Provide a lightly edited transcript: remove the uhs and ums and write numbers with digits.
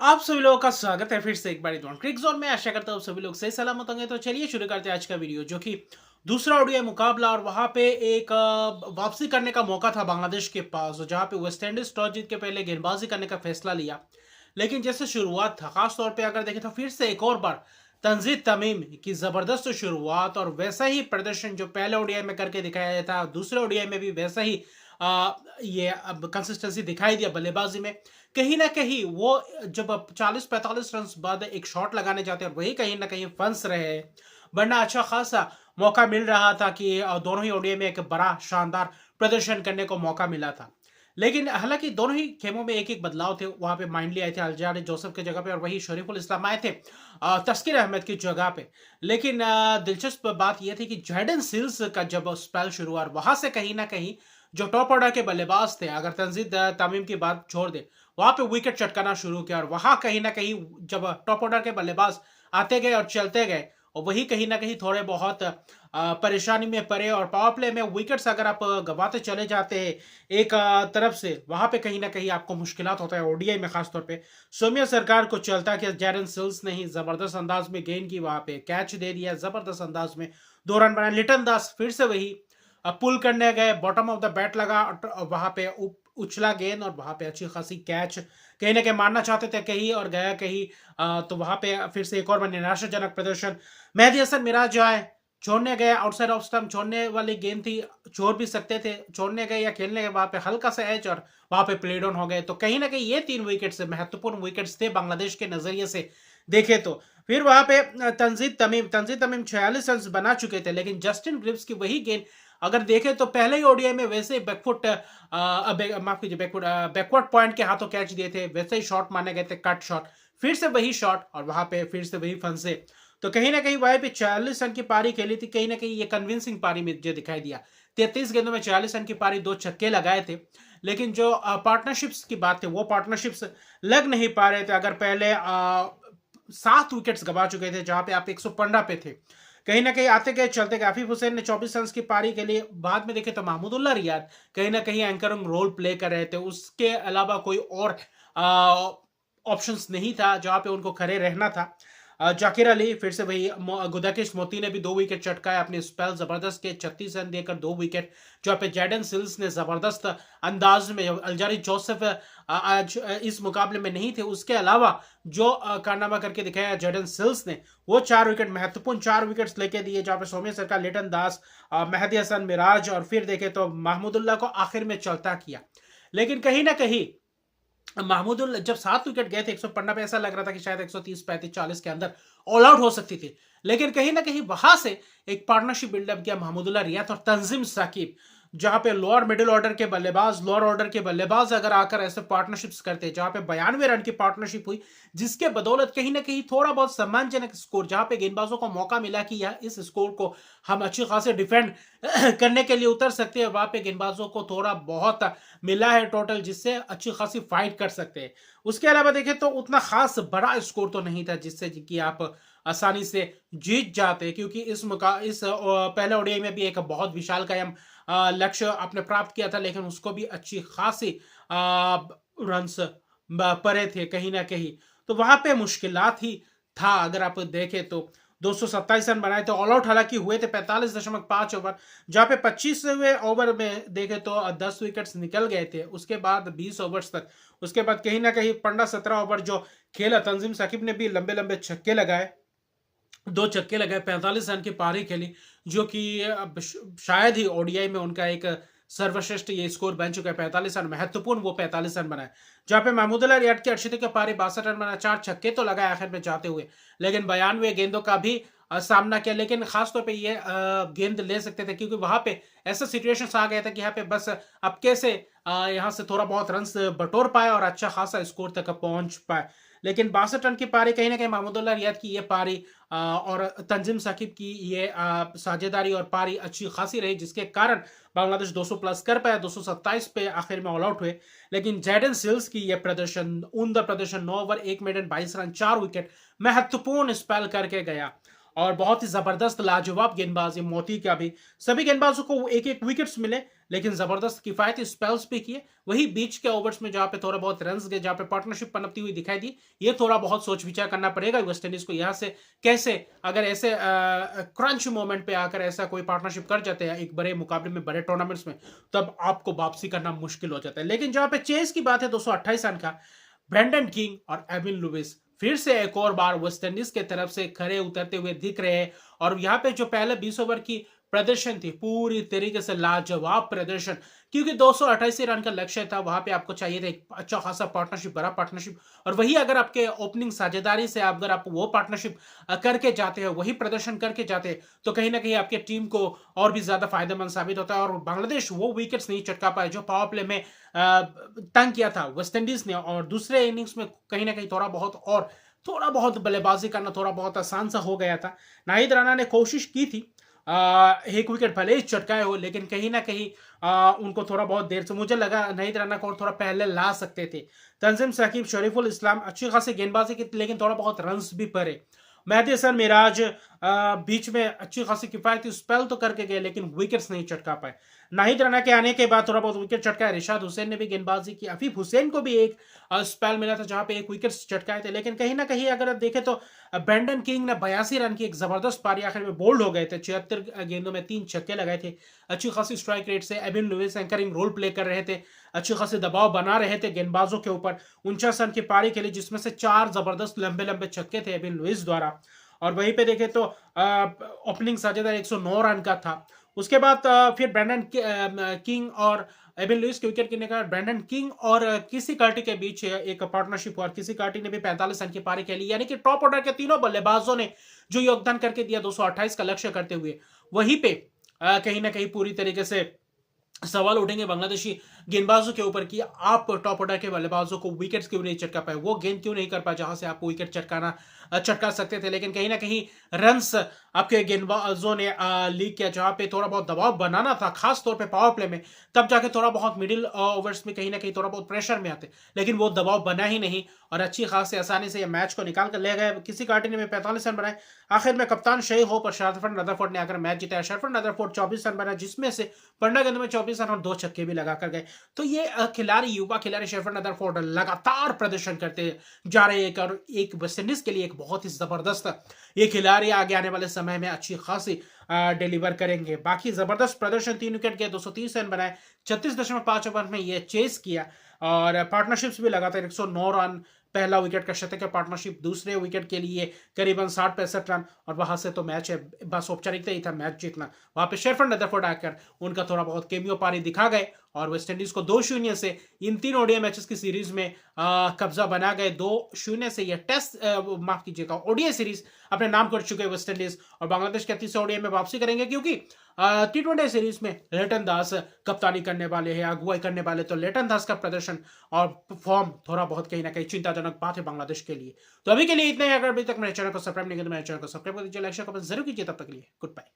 आप सभी लोगों का स्वागत है फिर से एक बार क्रिक जोन में। आशा करता हूँ सभी लोग सही सलामत होंगे। तो चलिए शुरू करते हैं आज का वीडियो, जो कि दूसरा ओडीआई मुकाबला, और वहां पे एक वापसी करने का मौका था बांग्लादेश के पास, जहां पे वेस्ट इंडीज टॉस जीत के पहले गेंदबाजी करने का फैसला लिया। लेकिन जैसे शुरुआत था, खासतौर पर अगर देखें तो फिर से एक और बार तंजीद तमीम की जबरदस्त शुरुआत और वैसा ही प्रदर्शन जो पहले ओडीआई में करके दिखाया था, दूसरे ओडीआई में भी वैसा ही ये अब कंसिस्टेंसी दिखाई दिया बल्लेबाजी में। कहीं ना कहीं वो जब 40-45 रन बाद एक शॉट लगाने जाते हैं, और वही कहीं ना कहीं फंस रहे हैं, वरना अच्छा खासा मौका मिल रहा था कि दोनों ही ओडीआई में एक बड़ा शानदार प्रदर्शन करने को मौका मिला था। लेकिन हालांकि दोनों ही खेमों में एक एक बदलाव थे। वहां पे माइंडली आए थे अल्जारी जोसेफ की जगह पे, और वही शरीफुल इस्लाम आए थे तस्किर अहमद की जगह पे। लेकिन दिलचस्प बात यह थी कि जैडन सिल्स का जब स्पेल शुरू हुआ, वहां से कहीं ना कहीं जो टॉप ऑर्डर के बल्लेबाज थे, अगर तंजीद तमीम की बात छोड़ दे, वहां पे विकेट चटकाना शुरू किया। और वहां कहीं ना कहीं जब टॉप ऑर्डर के बल्लेबाज आते गए और चलते गए, और वही कहीं ना कहीं थोड़े बहुत परेशानी में पड़े। और पावर प्ले में विकेट्स अगर आप गवाते चले जाते हैं एक तरफ से, वहां पे कहीं ना कहीं आपको मुश्किलात होता है ओडीआई में। खासतौर पे सौम्या सरकार को चलता कि जैरन सिल्स ने ही जबरदस्त अंदाज में गेंद की, वहां पे कैच दे दिया, जबरदस्त अंदाज में 2 रन बनाए। लिटन दास फिर से वही पुल करने गए, बॉटम ऑफ द बैट लगा, वहां पे उछला गेंद, और वहां पे अच्छी खासी कैच कहीं ना कहीं मारना चाहते थे कहीं और गया कहीं। तो वहां पे फिर से एक और निराशाजनक प्रदर्शन। मेहदी हसन मिराज जो है छोड़ने गए, आउटसाइड ऑफ स्टंप छोड़ने वाली गेंद थी, छोड़ भी सकते थे, छोड़ने गए या खेलने गए, वहां पे हल्का सा एज और वहां पे प्ले डाउन हो गए। तो कहीं ना कहीं ये 3 विकेट से महत्वपूर्ण विकेट्स थे बांग्लादेश के नजरिए से देखे तो। फिर वहां पे तंजीद तमीम 46 रन बना चुके थे, लेकिन जस्टिन ग्रिव्स की वही गेंद अगर देखें तो पहले ही ओडीआई में वैसे बैकफुट माफ कीजिए बैकवर्ड पॉइंट के हाथों कैच दिए थे, वैसे ही शॉट माने गए थे, कट शॉट। फिर से वही शॉट, और वहां पे फिर से वही फंसे। तो कहीं ना कहीं वहां पे 40 रन की पारी खेली थी, कहीं ना कहीं ये कन्विंसिंग पारी मुझे दिखाई दिया। 33 गेंदों में 40 रन की पारी, 2 छक्के लगाए थे। लेकिन जो पार्टनरशिप्स की बात थी, वो पार्टनरशिप्स लग नहीं पा रहे थे। अगर पहले 7 विकेट्स गवा चुके थे, जहां पे आप 115 पे थे, कहीं ना कहीं आते गए चलते गए। आफिफ हुसैन ने 24 रन की पारी के लिए, बाद में देखे तो महमूदुल्लाह रियाद कहीं ना कहीं एंकरिंग रोल प्ले कर रहे थे। उसके अलावा कोई और ऑप्शंस नहीं था जहां पे उनको खड़े रहना था। जाकिर अली फिर से वही, गुदाकिश मोती ने भी 2 विकेट चटकाए अपने स्पेल जबरदस्त के, 36 रन देकर 2 विकेट। जहाँ पे जैडन सिल्स ने जबरदस्त अंदाज में, अल्जारी जोसेफ आज इस मुकाबले में नहीं थे, उसके अलावा जो कारनामा करके दिखाया जैडन सिल्स ने, वो 4 विकेट, महत्वपूर्ण 4 विकेट्स लेके दिए। जहाँ पे सौम्य सरकार, लिटन दास, मेहदी हसन मिराज, और फिर देखे तो महमूदुल्लाह को आखिर में चलता किया। लेकिन कहीं ना कहीं महमूदुल जब 7 विकेट गए थे 115 पे, ऐसा लग रहा था कि शायद 130, 35, 40 के अंदर ऑल आउट हो सकती थी। लेकिन कहीं ना कहीं वहां से एक पार्टनरशिप बिल्डअप किया महमूदुल्लाह रियात और तंजीम साकिब, जहां पे लोअर मिडिल ऑर्डर के बल्लेबाज, लोअर ऑर्डर के बल्लेबाज अगर आकर ऐसे पार्टनरशिप्स करते, जहां पे 92 रन की पार्टनरशिप हुई, जिसके बदौलत कहीं ना कहीं थोड़ा बहुत सम्मानजनक स्कोर, जहां पे गेंदबाजों को मौका मिला कि यह इस स्कोर को हम अच्छी खासे डिफेंड करने के लिए उतर सकते हैं, वहां पे गेंदबाजों को थोड़ा बहुत मिला है टोटल, जिससे अच्छी खासी फाइट कर सकते हैं। उसके अलावा देखें तो उतना खास बड़ा स्कोर तो नहीं था जिससे कि आप आसानी से जीत जाते, क्योंकि इस पहले ओडीआई में भी एक बहुत विशाल कायम लक्ष्य आपने प्राप्त किया था, लेकिन उसको भी अच्छी खासी रन्स परे थे कहीं ना कहीं। तो वहां पे मुश्किलात ही था। अगर आप देखें तो 227 रन बनाए थे, ऑल आउट हालांकि हुए थे 45.5 ओवर, जहां पे 25वें ओवर में देखे तो 10 विकेट्स निकल गए थे, उसके बाद 20 ओवर्स तक। उसके बाद कहीं ना कहीं 15-17 ओवर जो खेला, तंजीम साकिब ने भी लंबे लंबे छक्के लगाए, 2 छक्के लगाए, 45 रन की पारी खेली, जो कि शायद ही ओडीआई में उनका एक सर्वश्रेष्ठ ये स्कोर बन चुका है। 45 रन महत्वपूर्ण, वो 45 रन बनाए। जहां पे महमूदुल्लाह रियाद की 68 के पारी, 62 रन बनाए, 4 छक्के तो लगाए आखिर में जाते हुए, लेकिन 92 गेंदों का भी सामना किया। लेकिन खासतौर पे ये गेंद ले सकते थे, क्योंकि वहां पे ऐसा सिचुएशन आ गया था कि यहाँ पे बस अब कैसे यहाँ से थोड़ा बहुत रन बटोर पाए और अच्छा खासा स्कोर तक पहुंच पाए। लेकिन 62 रन की पारी, कहीं ना कहीं महमूदुल्लाह रियाद की ये पारी और तंजीम साकिब की ये साझेदारी और पारी अच्छी खासी रही, जिसके कारण बांग्लादेश 200 प्लस कर पाया, 227 पे आखिर में ऑल आउट हुए। लेकिन जैडन सिल्स की ये प्रदर्शन, उम्दा प्रदर्शन, 9 ओवर 1 मेडन 22 रन 4 विकेट, महत्वपूर्ण स्पेल करके गया। और बहुत ही जबरदस्त लाजवाब गेंदबाजी मोती का भी, सभी गेंदबाजों को एक एक विकेट्स मिले, लेकिन जबरदस्त किफायती स्पेल्स भी किए। वही बीच के ओवर्स में जहां पे थोड़ा बहुत रन्स गए, जहां पे पार्टनरशिप पनपती हुई दिखाई दी, ये थोड़ा बहुत सोच विचार करना पड़ेगा वेस्ट इंडीज को यहाँ से कैसे, अगर ऐसे क्रंच मोमेंट पे आकर ऐसा कोई पार्टनरशिप कर जाते हैं एक बड़े मुकाबले में, बड़े टूर्नामेंट्स में, तब आपको वापसी करना मुश्किल हो जाता है। लेकिन जहां पे चेस की बात है 228 रन का, ब्रेंडन किंग और एविन लुइस फिर से एक और बार वेस्ट इंडीज के तरफ से खड़े उतरते हुए दिख रहे हैं। और यहाँ पे जो पहले 20 ओवर की प्रदर्शन थी, पूरी तरीके से लाजवाब प्रदर्शन, क्योंकि 228 रन का लक्ष्य था, वहां पे आपको चाहिए था एक अच्छा खासा पार्टनरशिप, बड़ा पार्टनरशिप। और वही अगर आपके ओपनिंग साझेदारी से अगर आप वो पार्टनरशिप करके जाते हो, वही प्रदर्शन करके जाते हैं, तो कहीं ना कहीं आपके टीम को और भी ज्यादा फायदेमंद साबित होता है। और बांग्लादेश वो विकेट्स नहीं चटका पाए जो पावर प्ले में तंग किया था वेस्ट इंडीज ने। और दूसरे इनिंग्स में कहीं ना कहीं थोड़ा बहुत बल्लेबाजी करना थोड़ा बहुत आसान सा हो गया था। नाहिद राणा ने कोशिश की थी, एक विकेट भले ही चटकाए हो, लेकिन कहीं ना कहीं उनको थोड़ा बहुत देर से, मुझे लगा नाहिद राणा को और थोड़ा पहले ला सकते थे। तंजीम साकिब, शरीफुल इस्लाम अच्छी खासी गेंदबाजी की, लेकिन थोड़ा बहुत रन्स भी पड़े। मेहदी हसन मिराज बीच में अच्छी खासी किफायती स्पेल तो करके गए, लेकिन विकेट्स नहीं चटका पाए। नाहिद राणा के आने के बाद थोड़ा बहुत विकेट चटकाए। रिशाद हुसैन ने भी गेंदबाजी की, अफीफ हुसैन को भी एक स्पेल मिला था जहां पे एक विकेट चटकाए थे। लेकिन कहीं ना कहीं अगर आप देखें तो ब्रेंडन किंग ने 82 रन की एक जबरदस्त पारी, आखिर में बोल्ड हो गए थे, 76 गेंदों में 3 छक्के लगाए थे। अच्छी खासी स्ट्राइक रेट से Evin Lewis anchoring role play कर रहे थे, अच्छी खासी दबाव बना रहे थे गेंदबाजों के ऊपर। 49 रन की पारी खेली, जिसमें से 4 जबरदस्त लंबे लंबे छक्के थे एविन लुइस द्वारा। और वहीं पे देखें तो ओपनिंग साझेदार 109 रन का था। उसके बाद फिर ब्रेंडन किंग और एविन लुइस के विकेट गिरने के बाद ब्रेंडन किंग और किसी कार्टी के बीच एक पार्टनरशिप हुआ। किसी कार्टी ने भी 45 रन की पारी खेली, यानी कि टॉप ऑर्डर के तीनों बल्लेबाजों ने जो योगदान करके दिया 228 का लक्ष्य करते हुए, वहीं पे कहीं ना कहीं पूरी तरीके से सवाल उठेंगे बांग्लादेशी गेंदबाजों के ऊपर कि आप टॉप ऑर्डर के बल्लेबाजों को विकेट्स क्यों नहीं चटका पाए, वो गेंद क्यों नहीं कर पाए जहां से आप विकेट चटका सकते थे। लेकिन कहीं ना कहीं रन्स आपके गेंदबाजों ने लीक किया, जहां पे थोड़ा बहुत दबाव बनाना था, खास तौर पे पावर प्ले में, तब जाके थोड़ा बहुत मिडिल ओवर्स में कहीं ना कहीं थोड़ा बहुत प्रेशर में आते, लेकिन वो दबाव बना ही नहीं और अच्छी खासी आसानी से ये मैच को निकाल कर ले गए। किसी कार्टी ने 45 रन बनाए, आखिर में कप्तान शेख होप और शरफत रदरफोर्ड ने आकर मैच जिताया। शरफत रदरफोर्ड 24 रन बनाए, जिसमें से 15 गेंदों में 24 रन और 2 छक्के भी लगाकर गए। तो ये खिलाड़ी, युवा खिलाड़ी शरफत रदरफोर्ड लगातार प्रदर्शन करते जा रहे हैं और एक वेस्ट इंडीज के लिए एक बहुत ही जबरदस्त ये खिलाड़ी आगे आने वाले समय में अच्छी खासी डिलीवर करेंगे। बाकी जबरदस्त प्रदर्शन, 3 विकेट गए, 230 रन बनाए, 36.5 ओवर में ये चेस किया। और पार्टनरशिप्स भी लगातार 109 रन, पहला विकेट का शतक है पार्टनरशिप, दूसरे विकेट के लिए करीबन 60-65 रन। और वहां से तो मैच है, बस औपचारिकता ही था मैच जीतना। वहां पे शेरफन रदरफोर्ड आकर उनका थोड़ा बहुत केमियो पारी दिखा गए और वेस्ट इंडीज को 2-0 से इन 3 ओडीआई मैचेस की सीरीज में कब्जा बना गए। 2-0 से ये टेस्ट माफ कीजिएगा ओडीआई सीरीज अपने नाम कर चुके हैं वेस्ट इंडीज, और बांग्लादेश के तीसरे ओडीआई में वापसी करेंगे, क्योंकि T20 सीरीज में लेटन दास कप्तानी करने वाले हैं, अगुवाई करने वाले। तो लेटन दास का प्रदर्शन और फॉर्म थोड़ा बहुत कहीं ना कहीं चिंताजनक बात है बांग्लादेश के लिए। तो अभी के लिए इतना ही। अगर अभी तक मेरे चैनल को सब्सक्राइब नहीं किया तो मेरे चैनल को सब्सक्राइब कर दीजिए, लाइक शेयर कमेंट जरूर कीजिए। तब तक के लिए गुड बाय।